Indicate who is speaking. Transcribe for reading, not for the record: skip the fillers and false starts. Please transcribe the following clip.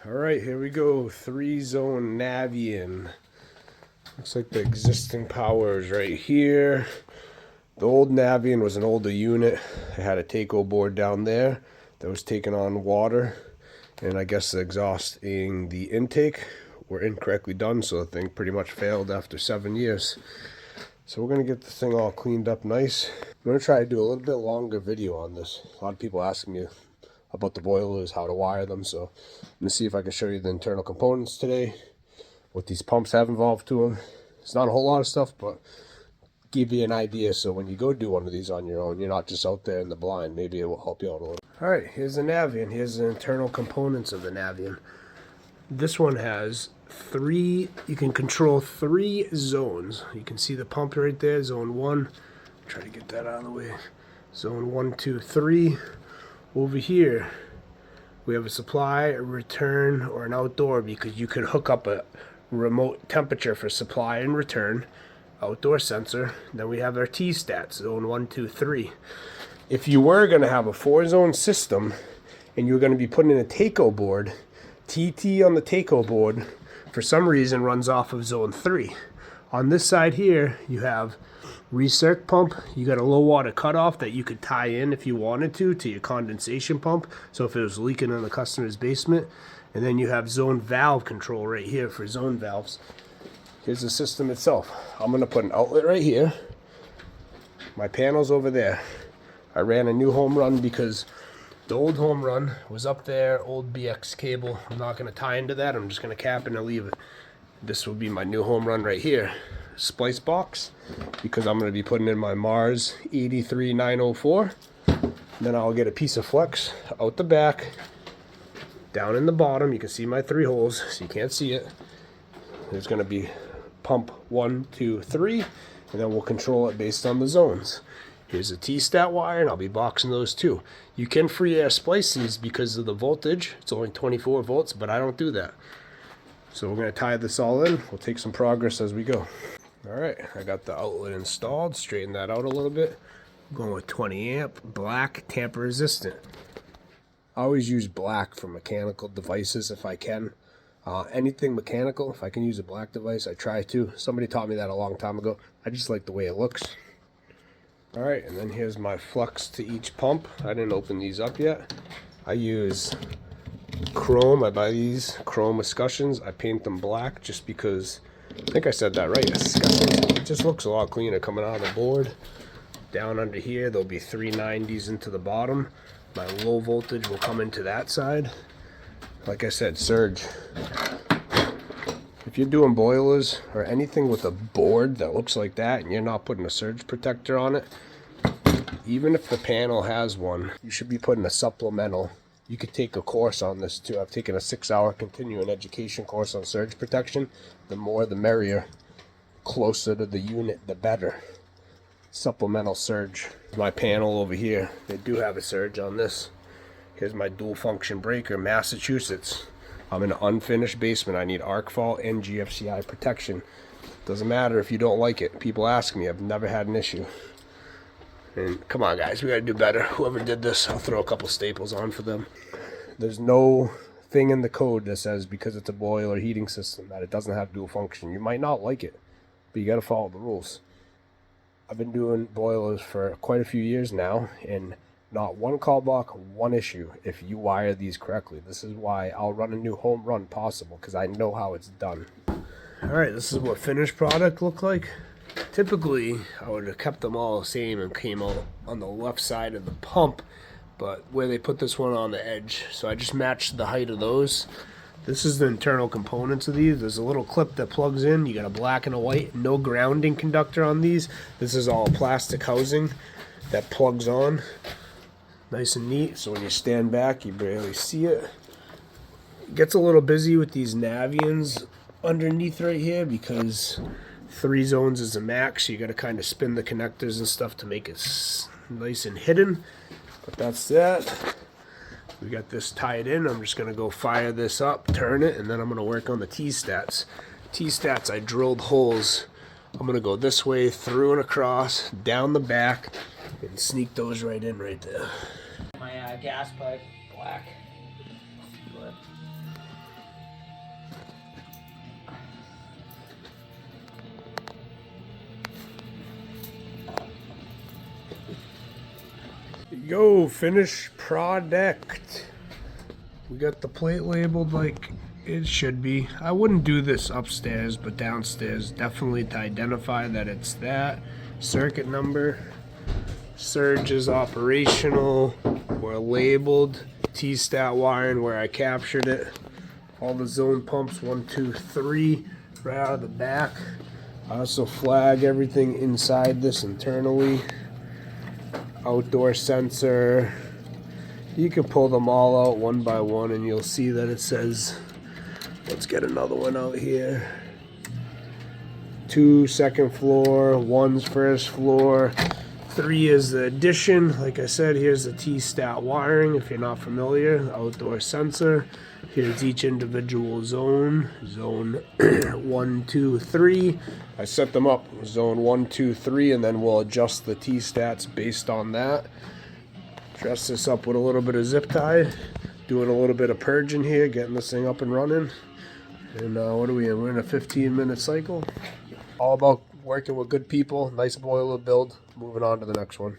Speaker 1: Alright, here we go. 3-zone Navian. Looks like the existing power is right here. The old Navian was an older unit. It had a Takeo board down there that was taking on water. And I guess the exhaust and the intake were incorrectly done, so the thing pretty much failed after 7 years. So we're going to get this thing all cleaned up nice. I'm going to try to do a little bit longer video on this. A lot of people asking me about the boilers, how to wire them, so I'm going to see if I can show you the internal components today, what these pumps have involved to them. It's not a whole lot of stuff, but give you an idea so when you go do one of these on your own, you're not just out there in the blind. Maybe it will help you out a little. Alright, here's the Navian. Here's the internal components of the Navian. This one has you can control 3 zones. You can see the pump right there, zone 1. Try to get that out of the way. Zone 1, 2, 3. Over here, we have a supply, a return, or an outdoor, because you could hook up a remote temperature for supply and return, outdoor sensor. Then we have our T-stats, zone 1, 2, 3. If you were going to have a 4-zone system and you were going to be putting in a Takeo board, TT on the Takeo board, for some reason, runs off of zone 3. On this side here, you have recirc pump. You got a low water cutoff that you could tie in if you wanted to your condensation pump, so if it was leaking in the customer's basement. And then you have zone valve control right here for zone valves. Here's the system itself. I'm going to put an outlet right here. My panel's over there. I ran a new home run because the old home run was up there, old BX cable. I'm not going to tie into that. I'm just going to cap it and leave it. This will be my new home run right here. Splice box, because I'm going to be putting in my Mars 83904. Then I'll get a piece of flex out the back, down in the bottom. You can see my 3 holes, so you can't see it. There's going to be pump 1, 2, 3, and then we'll control it based on the zones. Here's a T-stat wire, and I'll be boxing those too. You can free air splice these because of the voltage. It's only 24 volts, but I don't do that. So we're going to tie this all in. We'll take some progress as we go. Alright, I got the outlet installed. Straighten that out a little bit. I'm going with 20 amp, black, tamper resistant. I always use black for mechanical devices if I can. Anything mechanical, if I can use a black device, I try to. Somebody taught me that a long time ago. I just like the way it looks. Alright, and then here's my flux to each pump. I didn't open these up yet. I use chrome. I buy these chrome escutcheons. I paint them black just because, I think I said that right, escutcheons. It just looks a lot cleaner coming out of the board. Down under here, there'll be 390s into the bottom. My low voltage will come into that side. Like I said, surge. If you're doing boilers or anything with a board that looks like that and you're not putting a surge protector on it, even if the panel has one, you should be putting a supplemental. You could take a course on this too. I've taken a 6-hour continuing education course on surge protection. The more the merrier. Closer to the unit, the better. Supplemental surge. My panel over here, they do have a surge on this. Here's my dual function breaker, Massachusetts. I'm in an unfinished basement. I need arc fault and GFCI protection. Doesn't matter if you don't like it. People ask me. I've never had an issue. And come on, guys, we gotta do better. Whoever did this, I'll throw a couple staples on for them. There's no thing in the code that says because it's a boiler heating system that it doesn't have dual function. You might not like it, but you gotta follow the rules. I've been doing boilers for quite a few years now, and not one call block, one issue if you wire these correctly. This is why I'll run a new home run possible, because I know how it's done. Alright, this is what finished product look like. Typically, I would have kept them all the same and came out on the left side of the pump, but where they put this one on the edge, so I just matched the height of those. This is the internal components of these. There's a little clip that plugs in. You got a black and a white. No grounding conductor on these. This is all plastic housing that plugs on. Nice and neat, so when you stand back, you barely see it. It gets a little busy with these Navians underneath right here because 3 zones is the max. You got to kind of spin the connectors and stuff to make it nice and hidden. But that's that. We got this tied in. I'm just going to go fire this up, turn it, and then I'm going to work on the T-stats. T-stats, I drilled holes. I'm going to go this way, through and across, down the back, and sneak those right in right there.
Speaker 2: My gas pipe, black.
Speaker 1: go, finished product. We got the plate labeled like it should be. I wouldn't do this upstairs, but downstairs, definitely to identify that it's that. Circuit number, surge is operational, we're labeled, T-stat wiring where I captured it. All the zone pumps, 1, 2, 3, right out of the back. I also flag everything inside this internally. Outdoor sensor. You can pull them all out one by one and you'll see that it says, let's get another one out here. 2 second floor, 1's first floor, 3 is the addition. Like I said, here's the T-stat wiring if you're not familiar. Outdoor sensor. Here's each individual zone. Zone 1, 2, 3. I set them up zone 1, 2, 3, and then we'll adjust the T-stats based on that. Dress this up with a little bit of zip tie. Doing a little bit of purging here, getting this thing up and running. And what are we in? We're in a 15-minute cycle. All about working with good people. Nice boiler build. Moving on to the next one.